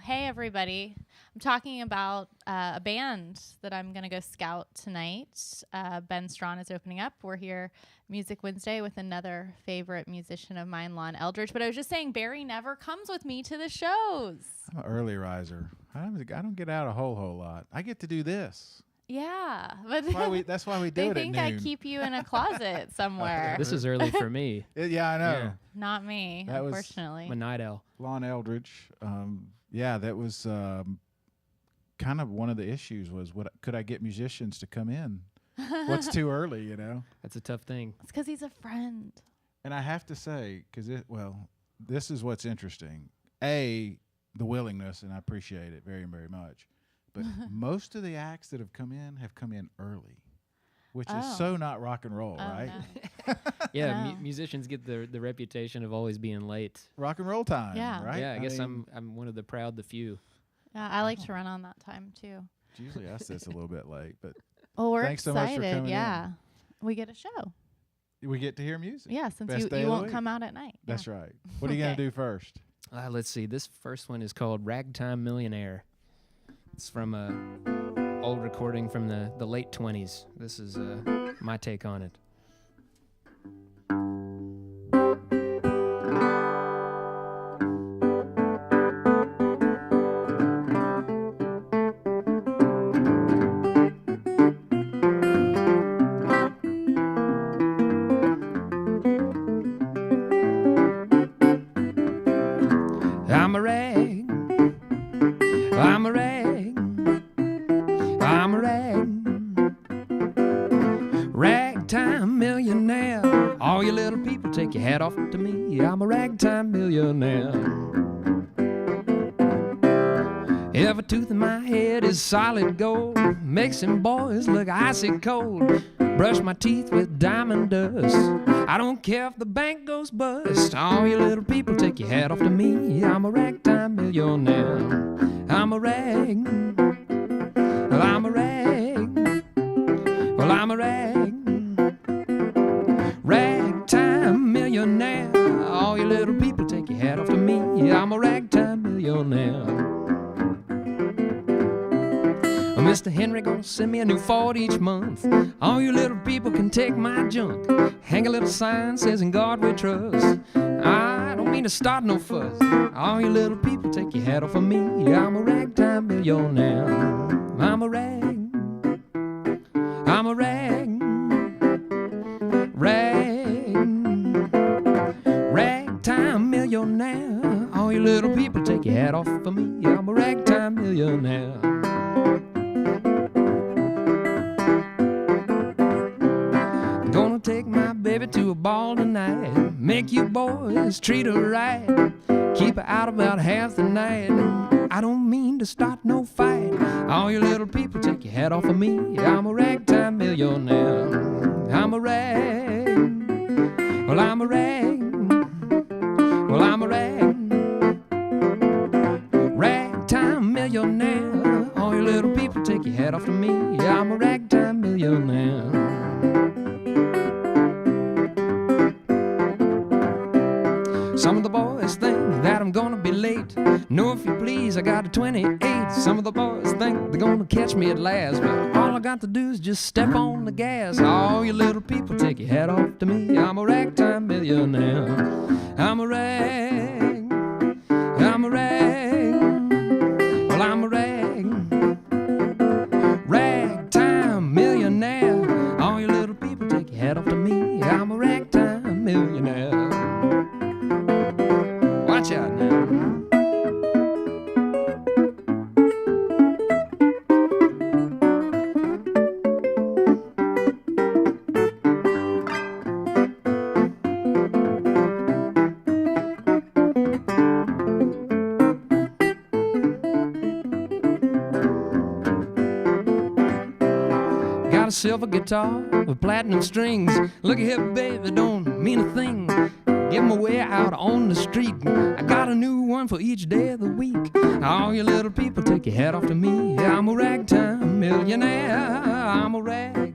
Hey everybody, I'm talking about a band that I'm going to go scout tonight. Ben Strawn is opening up. We're here Music Wednesday with another favorite musician of mine, Lon Eldridge. But I was just saying, Barry never comes with me to the shows. I'm an early riser. I don't get out a whole lot. I get to do this. Yeah, but That's why we do they it at think noon. I keep you in a closet somewhere. This is early for me. Yeah, I know. Yeah. Not me, That was unfortunately. I'm a night owl. Lon Eldridge. Yeah, that was kind of one of the issues was could I get musicians to come in? What's too early, you know? That's a tough thing. It's because he's a friend. And I have to say, this is what's interesting. The willingness, and I appreciate it very, very much. But most of the acts that have come in early, which is so not rock and roll, right? No. Yeah, No. musicians get the reputation of always being late. Rock and roll time, Yeah. right? Yeah, I guess mean, I'm one of the proud, the few. Yeah, I like to run on that time too. it's usually us that's a little bit late, but Well, we're Thanks so much for excited. coming yeah, we get a show. we get to hear music. Yeah, since Best day you of the won't week. come out at night. That's right. What are you going to do first? Let's see. This first one is called Ragtime Millionaire. It's from a old recording from the late 20s. This is my take on it. I'm a rag. I'm a rag. I'm a rag. Ragtime millionaire. All you little people, take your hat off to me. I'm a ragtime millionaire. Every tooth in my head is solid gold. Makes them boys look icy cold. Brush my teeth with diamond dust. I don't care if the bank goes bust. All you little people, take your hat off to me. I'm a ragtime millionaire. I'm a rag. Well, I'm a rag. Well, I'm a rag. Ragtime millionaire. All you little people, take your hat off to me. I'm a ragtime millionaire. Mr. Henry gonna send me a new Ford each month. All you little people can take my junk. Hang a little sign says in God we trust. I don't mean to start no fuss. All you little people, take your hat off of me. I'm a ragtime millionaire. I'm a rag. I'm a rag. Rag. Ragtime millionaire. All you little people, take your hat off of me. I'm a ragtime millionaire. Gonna take my baby to a ball tonight. Make you boys treat her right. Keep her out about half the night. I don't mean to start no fight. All you little people, take your hat off of me. I'm a ragtime millionaire. I'm a rag. Well, I'm a rag. Well, I'm a rag. Ragtime millionaire. All you little people, take your hat off of me. I'm a ragtime millionaire. Some of the boys think that I'm gonna be late. No, if you please, I got a 28. Some of the boys think they're gonna catch me at last. But all I got to do is just step on the gas. All you little people, take your hat off to me. I'm a ragtime millionaire. I'm a rag. I'm a rag. Well, I'm a rag. Ragtime millionaire. All you little people, take your hat off to me. I'm a ragtime millionaire. Watch out now. Got a silver guitar with platinum strings. Look at here, baby, don't mean a thing. Give 'em away out on the street. I got a new one for each day of the week. All you little people, take your hat off to me. I'm a ragtime millionaire. I'm a rag.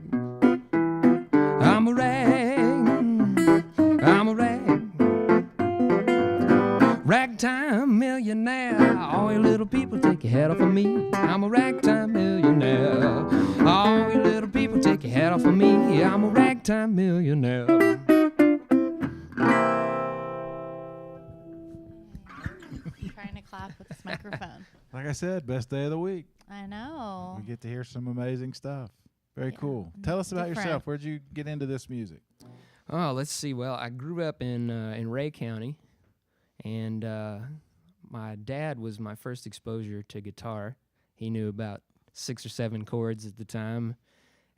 I'm a rag. I'm a rag. ragtime millionaire. All you little people, take your hat off of me. I'm a ragtime millionaire. All you little people, take your hat off of me. I'm a ragtime millionaire. Trying to clap with this microphone. Like I said, best day of the week. I know. We get to hear some amazing stuff. Very cool. Tell us about Different. yourself. Where'd you get into this music? Oh, let's see. Well, I grew up in Ray County, and my dad was my first exposure to guitar. He knew about 6 or 7 chords at the time,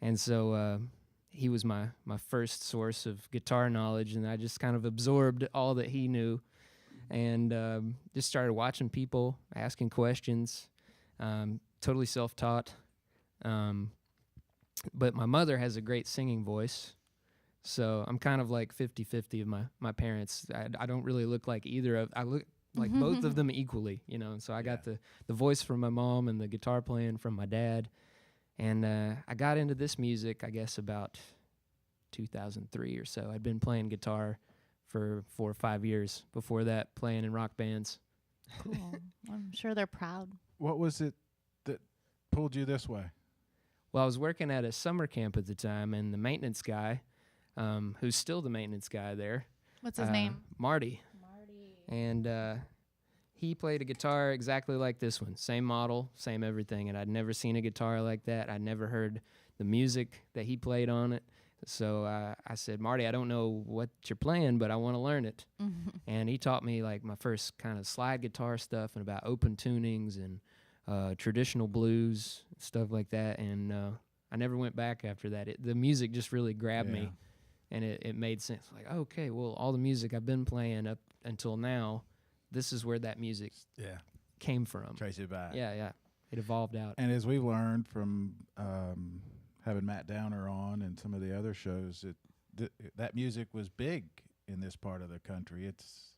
and so he was my first source of guitar knowledge, and I just kind of absorbed all that he knew, and just started watching people, asking questions, totally self-taught. But my mother has a great singing voice, so I'm kind of like 50-50 of my parents. I don't really look like either of. I look like both of them equally, you know. And so I got the voice from my mom and the guitar playing from my dad. And I got into this music, I guess, about 2003 or so. I'd been playing guitar for 4 or 5 years before that, playing in rock bands. Cool. I'm sure they're proud. What was it that pulled you this way? Well, I was working at a summer camp at the time, and the maintenance guy, who's still the maintenance guy there. What's his name? Marty. And he played a guitar exactly like this one. Same model, same everything. And I'd never seen a guitar like that. I'd never heard the music that he played on it. So I said, Marty, I don't know what you're playing, but I want to learn it. And he taught me like my first kind of slide guitar stuff and about open tunings and traditional blues, stuff like that, and I never went back after that. The music just really grabbed me, and it made sense. Like, okay, well, all the music I've been playing up until now, this is where that music came from. Trace it back. Yeah. It evolved out. And as we've learned from having Matt Downer on and some of the other shows, that music was big in this part of the country. It's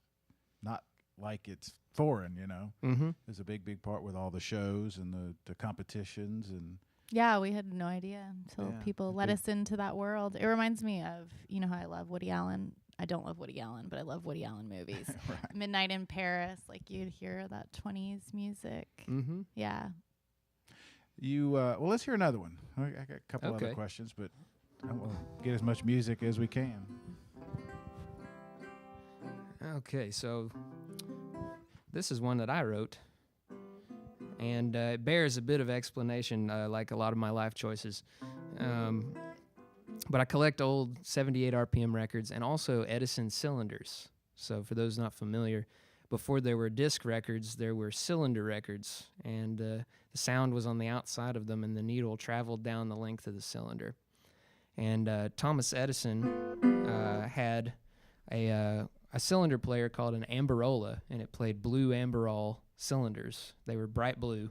not like it's foreign, you know. There's a big part with all the shows and the competitions and Yeah, we had no idea until people let us into that world. It reminds me of, you know how I love Woody Allen. I don't love Woody Allen, but I love Woody Allen movies. Right. Midnight in Paris, like you'd hear that 20s music. Yeah. You well, let's hear another one. I got a couple other questions, but I will get as much music as we can. Okay, so this is one that I wrote, and it bears a bit of explanation, like a lot of my life choices. But I collect old 78 RPM records and also Edison cylinders. So for those not familiar, before there were disc records, there were cylinder records, and the sound was on the outside of them, and the needle traveled down the length of the cylinder. And Thomas Edison had a cylinder player called an amberola, and it played blue amberol cylinders. They were bright blue.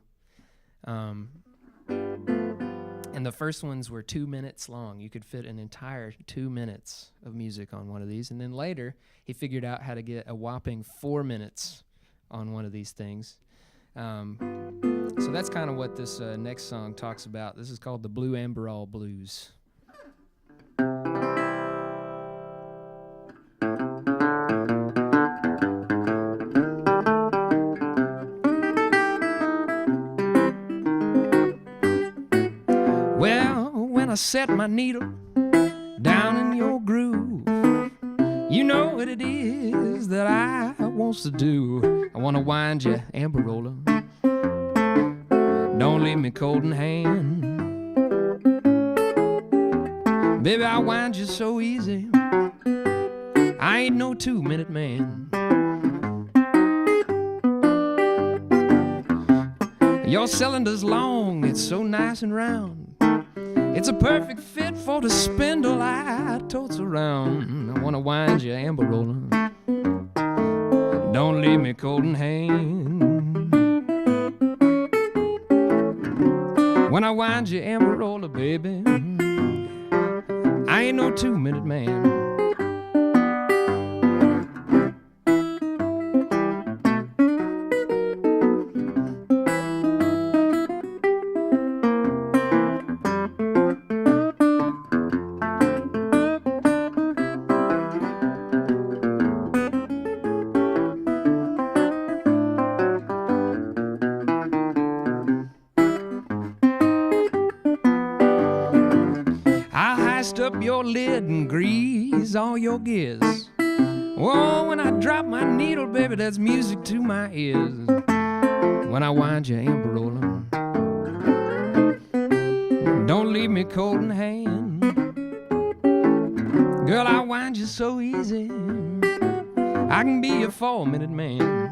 And the first ones were 2 minutes long. You could fit an entire 2 minutes of music on one of these. And then later, he figured out how to get a whopping 4 minutes on one of these things. So that's kind of what this next song talks about. This is called the Blue Amberol Blues. I set my needle down in your groove. You know what it is that I wants to do. I want to wind you, amberola. Don't leave me cold in hand. Baby, I wind you so easy. I ain't no 2-minute man. Your cylinder's long, it's so nice and round. It's a perfect fit for the spindle I totes around. I want to wind you, amberola. Don't leave me cold in hand. When I wind you, amberola, baby, I ain't no 2-minute man. twist up your lid and grease all your gears. Oh, when I drop my needle, baby, that's music to my ears. When I wind your amberola, don't leave me cold in hand. Girl, I wind you so easy, I can be your 4-minute man.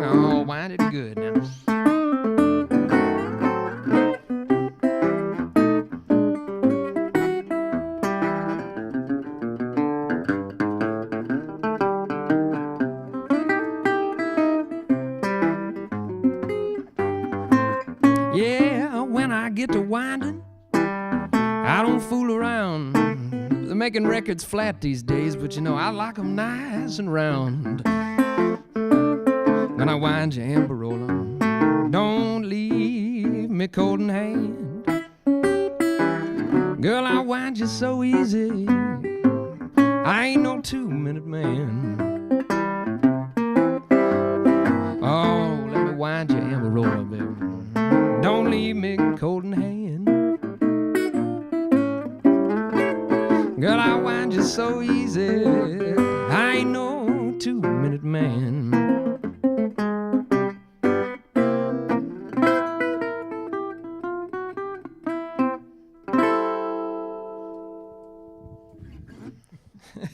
Oh, wind it good now. Yeah, when I get to winding, I don't fool around. They're making records flat these days, but you know, I like 'em nice and round. When I wind your amberola, don't leave me cold in hand. Girl, I wind you so easy, I ain't no 2-minute man. Oh, let me wind your amberola, baby, don't leave me cold in hand. Girl, I wind you so easy, I ain't no 2-minute man.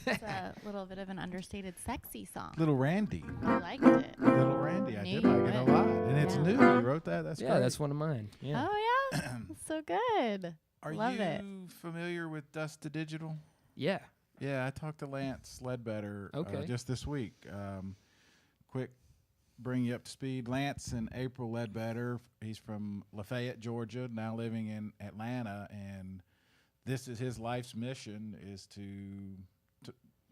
It's a little bit of an understated, sexy song. Little Randy. I liked it. Little Randy. I Knew did you like it a would. lot. And it's Yeah. new. You wrote that? That's Yeah, great. that's one of mine. Yeah. Oh yeah, that's so good. Are Love you it. familiar with Dust to Digital? Yeah. Yeah, I talked to Lance Ledbetter Okay. just this week. Quick, bring you up to speed. Lance and April Ledbetter, he's from Lafayette, Georgia, now living in Atlanta, and this is his life's mission, is to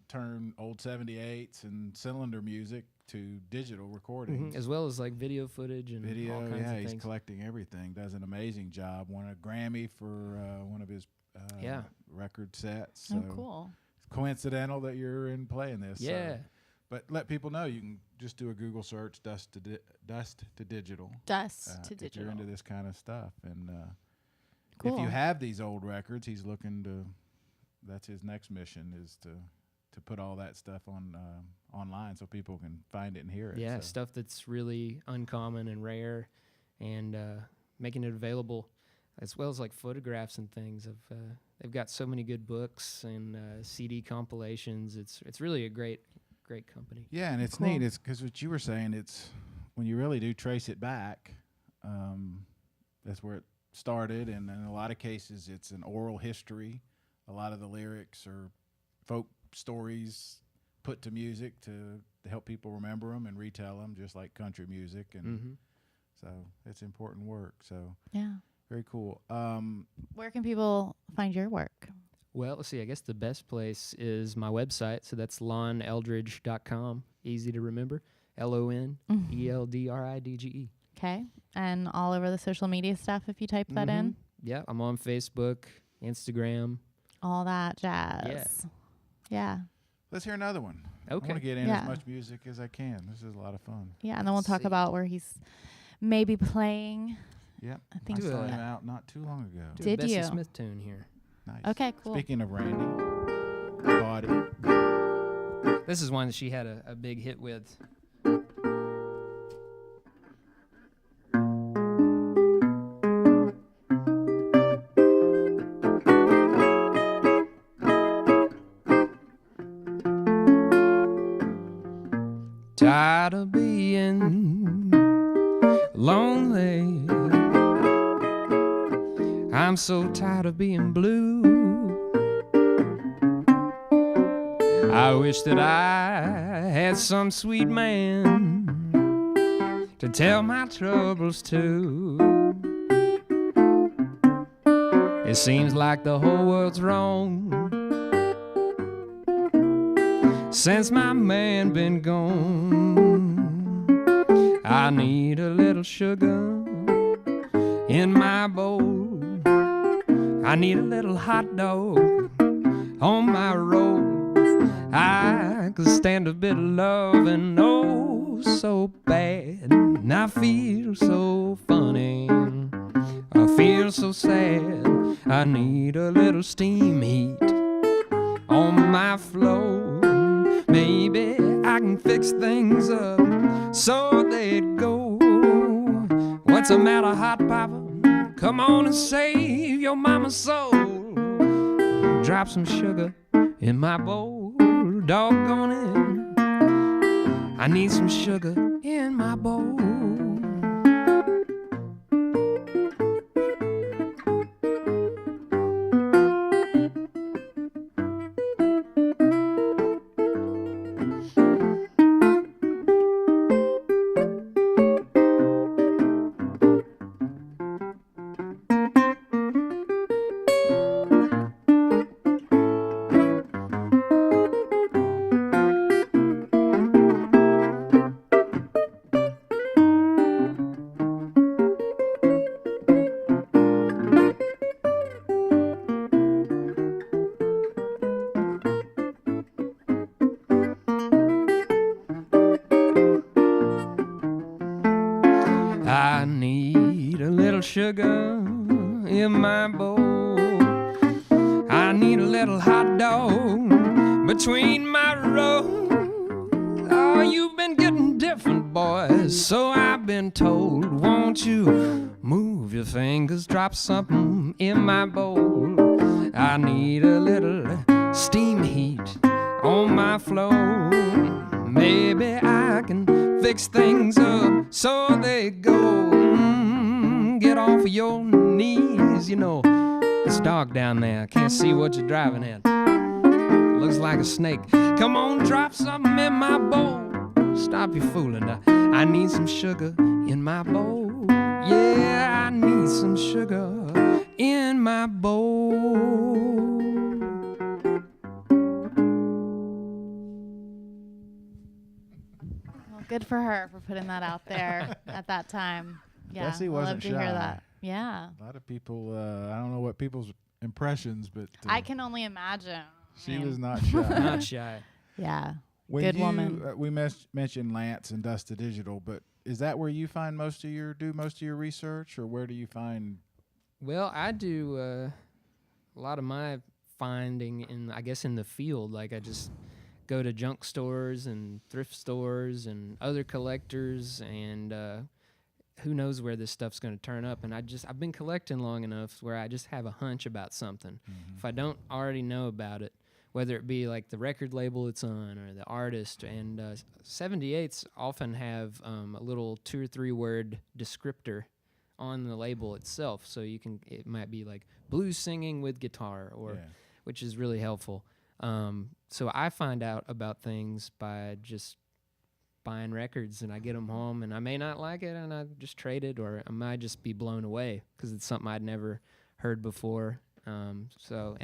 turn old 78s and cylinder music to digital recordings. As well as like video footage and Video, all kinds yeah, of he's things. collecting everything. Does an amazing job. Won a Grammy for one of his Yeah. record sets. So Oh, cool. it's coincidental that you're in playing this. Yeah. So. But let people know you can just do a Google search, Dust to Digital. Dust to If digital. you're into this kind of stuff, and if Cool. you have these old records, he's looking to. That's his next mission, is to put all that stuff on online so people can find it and hear it. Yeah, so. stuff that's really uncommon and rare, and making it available, as well as like photographs and things. Of they've got so many good books and CD compilations. It's really a great company. Yeah, and it's Cool. neat. It's because what you were saying. It's when you really do trace it back. That's where it started, and in a lot of cases, it's an oral history. A lot of the lyrics are folk stories put to music to help people remember them and retell them, just like country music, and so it's important work. So Yeah. very cool. Where can people find your work? Well, let's see. I guess the best place is my website. So that's loneldridge.com. Easy to remember. LONELDRIDGE. Okay. And all over the social media stuff if you type that in. Yeah, I'm on Facebook, Instagram. All that jazz. Yeah. Let's hear another one. I Okay. want to get in Yeah. as much music as I can. This is a lot of fun. Yeah. And then we'll Let's talk see. about where he's maybe playing. Yep. I think I saw so. him out not too long ago. Do a Did Bessie you? Smith tune here. Nice. Okay, cool. Speaking of Randy, Body. This is one that she had a big hit with. Tired of being lonely. I'm so tired of being blue. I wish that I had some sweet man to tell my troubles to. It seems like the whole world's wrong since my man been gone. I need a little sugar in my bowl. I need a little hot dog on my roll. I could stand a bit of love and oh so bad. And I feel so funny, I feel so sad. I need a little steam heat on my floor. Maybe I can fix things up so they'd go. What's the matter, Hot Papa? Come on and save your mama's soul. Drop some sugar in my bowl, doggone it. I need some sugar in my bowl. I need a little sugar in my bowl. I need a little hot dog between my rows. Oh, you've been getting different, boys, so I've been told. Won't you move your fingers, drop something in my bowl? I need a little steam heat on my floor. Maybe I can fix things up so they go. Get off of your knees, you know. This dog down there, I can't see what you're driving at. Looks like a snake. Come on, drop something in my bowl. Stop your fooling. I need some sugar in my bowl. Yeah, I need some sugar in my bowl. Good for her for putting that out there at that time. Yeah, Bessie I wasn't love to shy. hear that. Yeah, A lot of people, I don't know what people's impressions, but I can only imagine. she was not shy. Not shy. Yeah, When good you, woman. We mentioned Lance and Dust to Digital, but is that where you find most of your research, or where do you find? Well, I do a lot of my finding in the field. Like I just go to junk stores and thrift stores and other collectors, and who knows where this stuff's going to turn up. And I've been collecting long enough where I just have a hunch about something. Mm-hmm. If I don't already know about it, whether it be like the record label it's on or the artist, and 78s often have a little 2 or 3 word descriptor on the label itself, so it might be like blues singing with guitar, which is really helpful. So I find out about things by just buying records, and I get them home, and I may not like it, and I just trade it, or I might just be blown away because it's something I'd never heard before. And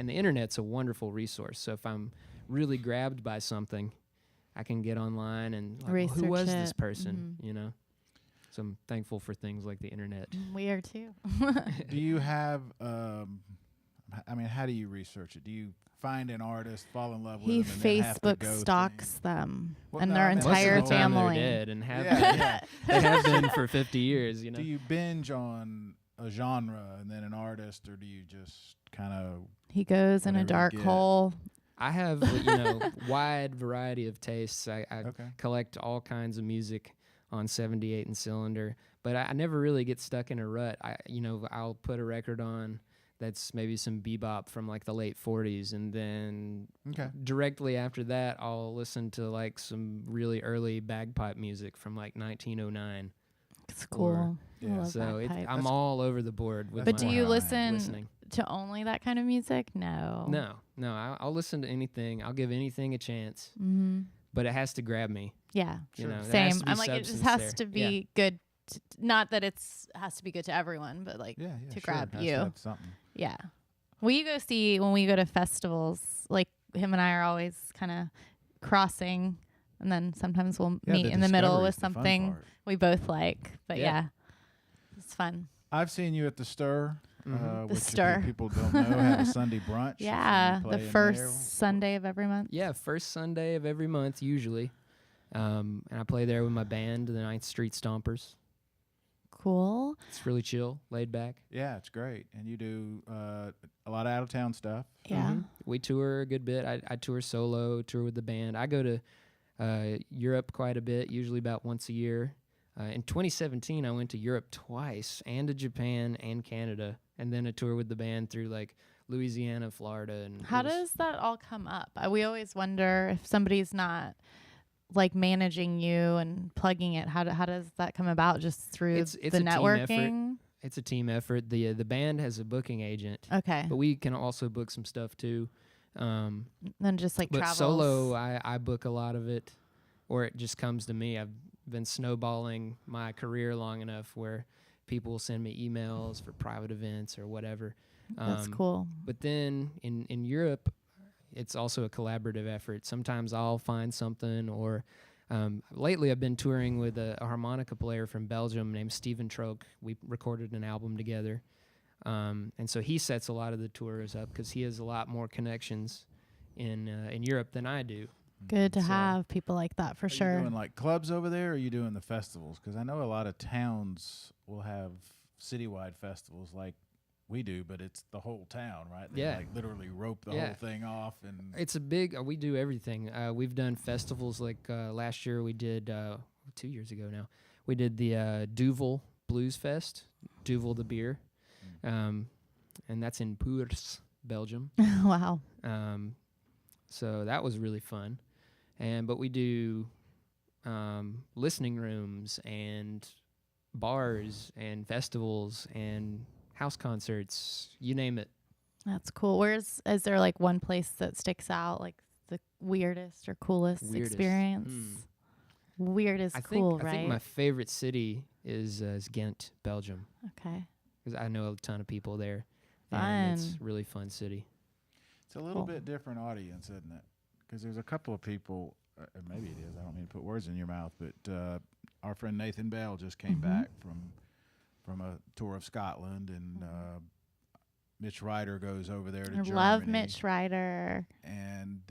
the internet's a wonderful resource. So if I'm really grabbed by something, I can get online and like, who was this person, you know? So I'm thankful for things like the internet. We are too. Do you have? How do you research it? Do you find an artist, fall in love with He them, and then have to Facebook go stalks them Well, and no, their I mean, most of entire the time family. They're dead and have Yeah, they have been for 50 years, you know. Do you binge on a genre and then an artist, or do you just kind of? He goes in a Whatever you dark get. hole. I have, wide variety of tastes. I Okay. collect all kinds of music on 78 and cylinder, but I never really get stuck in a rut. I'll put a record on that's maybe some bebop from like the late 40s, and then directly after that, I'll listen to like some really early bagpipe music from like 1909. It's cool. I Yeah. love So bagpipe. I'm all over the board with But my do you listen listening. to only that kind of music? No. No, I'll listen to anything. I'll give anything a chance, Mm-hmm. but it has to grab me. Yeah. You know, there Same. has to be I'm like, it just substance has there. to be Yeah. good. Not that has to be good to everyone, but like Yeah, to sure. grab Has to you. have something. Yeah. When we go to festivals, like him and I are always kind of crossing, and then sometimes we'll Yeah, meet in the middle discovery's with the fun something part. we both like. But Yeah. yeah, it's fun. I've seen you at the Stir which Stir. people don't know have a Sunday brunch. Yeah, play the in there. first Sunday of every month. Yeah, first Sunday of every month usually. And I play there with my band, the 9th Street Stompers. Cool. It's really chill, laid back. Yeah, it's great. And you do a lot of out-of-town stuff. Yeah. We tour a good bit. I tour solo, tour with the band. I go to Europe quite a bit, usually about once a year. In 2017, I went to Europe twice, and to Japan and Canada, and then a tour with the band through like Louisiana, Florida. And How does that all come up? We always wonder if somebody's not like managing you and plugging it. How does that come about? Just through It's the a team networking? It's a team effort. The band has a booking agent, Okay. but we can also book some stuff too. Then just like But travels. solo, I book a lot of it, or it just comes to me. I've been snowballing my career long enough where people will send me emails for private events or whatever. That's cool. But then in Europe, it's also a collaborative effort. Sometimes I'll find something, or lately I've been touring with a harmonica player from Belgium named Steven Troke. We recorded an album together. And so he sets a lot of the tours up because he has a lot more connections in Europe than I do. Good to So- have people like that for Are sure. you doing like clubs over there, or are you doing the festivals? Because I know a lot of towns will have citywide festivals like we do, but it's the whole town, right? They Yeah. like literally rope the Yeah. whole thing off. And It's a big, we do everything. We've done festivals like last year we did, 2 years ago now, we did the Duvel Blues Fest, Duvel the beer. And that's in Puurs, Belgium. Wow. So that was really fun. But we do listening rooms and bars and festivals and house concerts, you name it. That's cool. Is there like one place that sticks out, like the weirdest or coolest experience? Weird is cool, right? I think my favorite city is Ghent, Belgium, Okay. because I know a ton of people there. Fun. And it's a really fun city. it's a little Cool. bit different audience, isn't it? Because there's a couple of people, maybe it is, I don't mean to put words in your mouth, but our friend Nathan Bell just came back from a tour of Scotland, and Mitch Ryder goes over there to I Germany. love Mitch Ryder. And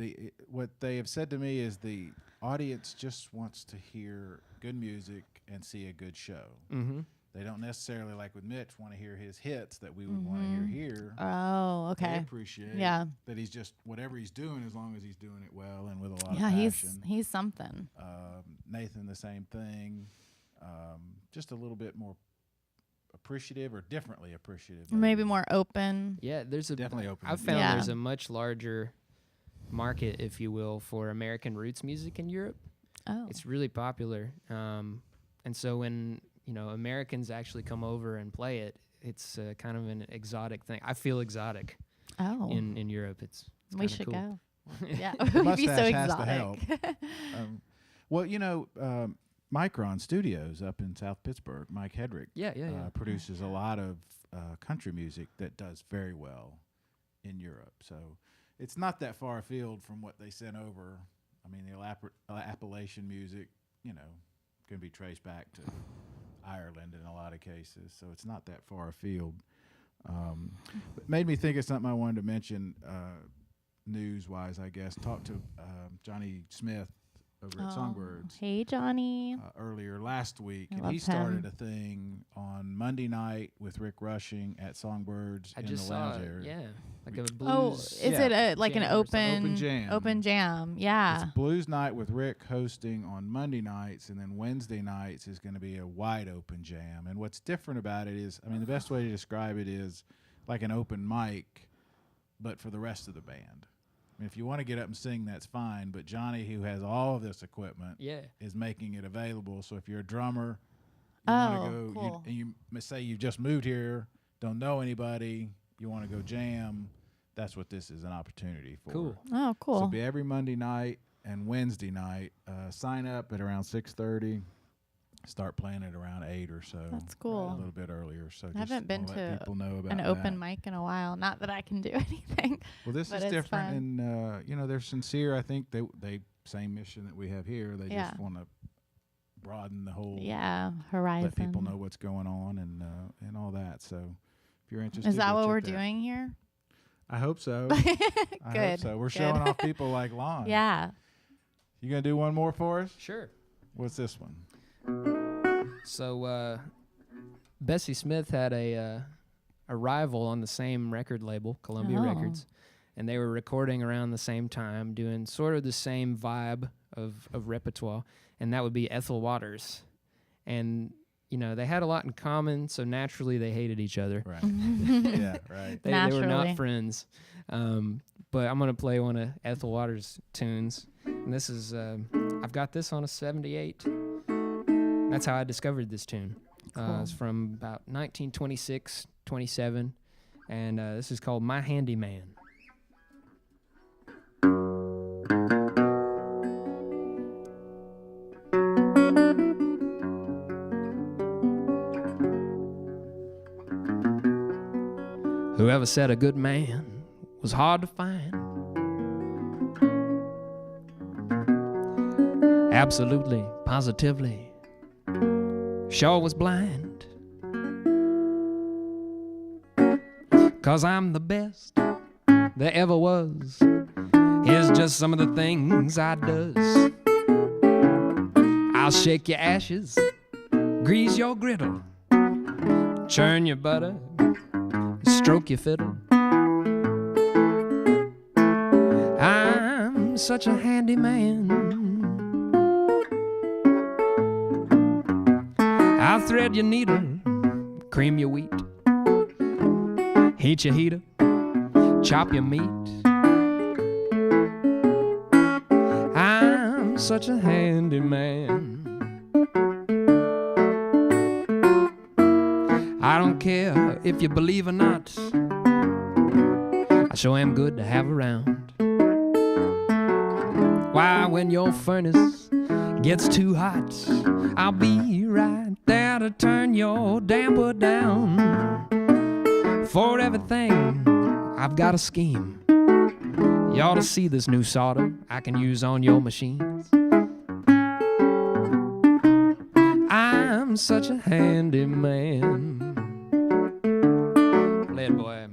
what they have said to me is the audience just wants to hear good music and see a good show. Mm-hmm. They don't necessarily, like with Mitch, want to hear his hits that we would want to hear here. Oh, They okay. appreciate Yeah. that he's just whatever he's doing, as long as he's doing it well and with a lot Yeah, of passion. he's something. Nathan, the same thing. Just a little bit more appreciative or differently appreciative. Maybe more open. Yeah, there's a Definitely open. I've found Yeah. there's a much larger market, if you will, for American roots music in Europe. Oh. It's really popular. And so when, Americans actually come over and play it, it's kind of an exotic thing. I feel exotic Oh. in Europe. It's We kinda should cool. go. Yeah. The We'd be so mustache has to help. exotic. Well, Micron Studios up in South Pittsburgh, Mike Hedrick, Yeah. produces a lot of country music that does very well in Europe. So it's not that far afield from what they sent over. I mean, the Appalachian music, can be traced back to Ireland in a lot of cases. So it's not that far afield. It made me think of something I wanted to mention news-wise, I guess. Talked to Johnny Smith over at Songbirds Hey, Johnny. earlier last week, I and love he started him. a thing on Monday night with Rick Rushing at Songbirds I in just the saw lounge it. area. Yeah, like a blues. Oh, is Yeah. it like an jam or something. open jam. Open jam. Yeah. It's Blues Night with Rick hosting on Monday nights, and then Wednesday nights is going to be a wide open jam. And what's different about it is, the best way to describe it is like an open mic, but for the rest of the band. If you want to get up and sing, that's fine. But Johnny, who has all of this equipment, is making it available. So if you're a drummer, you want to go, cool. you say you've just moved here, don't know anybody, you want to go jam, that's what this is an opportunity for. Cool. Oh, So cool. it'll be every Monday night and Wednesday night. Sign up at around 6:30. Start playing at around 8 or so. That's cool. A little bit earlier. So I haven't been let to people know about An open that. mic in a while. Not that I can do anything. Well, this but is it's different, fun. and they're sincere. I think they same mission that we have here. They Yeah. just want to broaden the whole, Yeah. Horizon. let people know what's going on and all that. So If you're interested, Is that go what check we're that out. doing here? I hope so. Good. I hope so. We're showing off people like Lon. Yeah. You gonna do one more for us? Sure. What's this one? So Bessie Smith had a rival on the same record label, Columbia Oh. Records, and they were recording around the same time, doing sort of the same vibe of repertoire, and that would be Ethel Waters. And, you know, they had a lot in common, so naturally they hated each other. Right. Yeah, right. They were Naturally. not friends. But I'm going to play one of Ethel Waters' tunes. And this is, I've got this on a 78. That's how I discovered this tune. Cool. It's from about 1926, 27. And this is called My Handyman. Whoever said a good man was hard to find? Absolutely, positively, sure was blind. 'Cause I'm the best there ever was. Here's just some of the things I does. I'll shake your ashes, grease your griddle, churn your butter, stroke your fiddle. I'm such a handy man. I'll thread your needle, cream your wheat, heat your heater, chop your meat. I'm such a handy man. I don't care if you believe or not, I sure am good to have around. Why, when your furnace gets too hot, I'll be right there to turn your damper down. For everything, I've got a scheme. You ought to see this new solder I can use on your machines. I'm such a handy man. Play it, boy.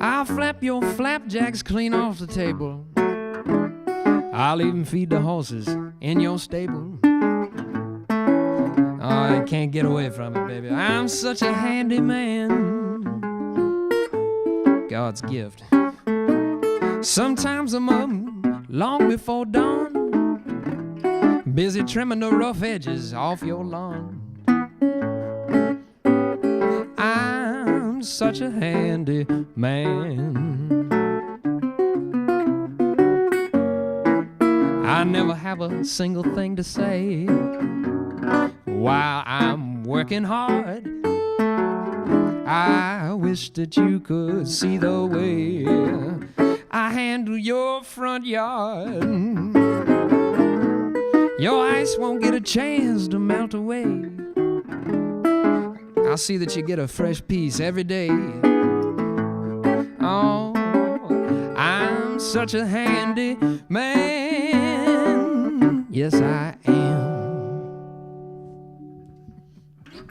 I'll flap your flapjacks clean off the table. I'll even feed the horses in your stable. Oh, I can't get away from it, baby. I'm such a handy man. God's gift. Sometimes I'm up long before dawn, busy trimming the rough edges off your lawn. I'm such a handy man. I never have a single thing to say while I'm working hard. I wish that you could see the way I handle your front yard. Your ice won't get a chance to melt away. I'll see that you get a fresh piece every day. Oh, I'm such a handy man. Yes, I am.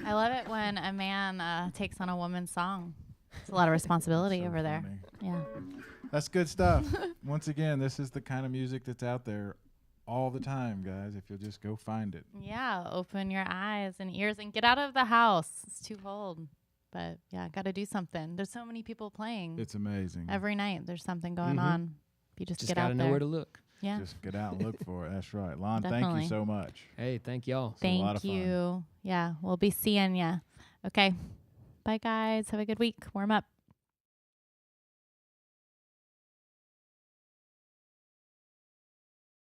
I love it when a man takes on a woman's song. It's a lot of responsibility So over there. funny. Yeah. That's good stuff. Once again, this is the kind of music that's out there all the time, guys, if you'll just go find it. Yeah. Open your eyes and ears and get out of the house. It's too cold. But yeah, got to do something. There's so many people playing. It's amazing. Every night there's something going on. If you just get gotta out know there. where to look. Yeah. Just get out and look for it. That's right. Lon, thank Definitely. you so much. Hey, thank y'all. It's a lot of Thank fun. you. Yeah. We'll be seeing ya. Okay. Bye, guys. Have a good week. Warm up.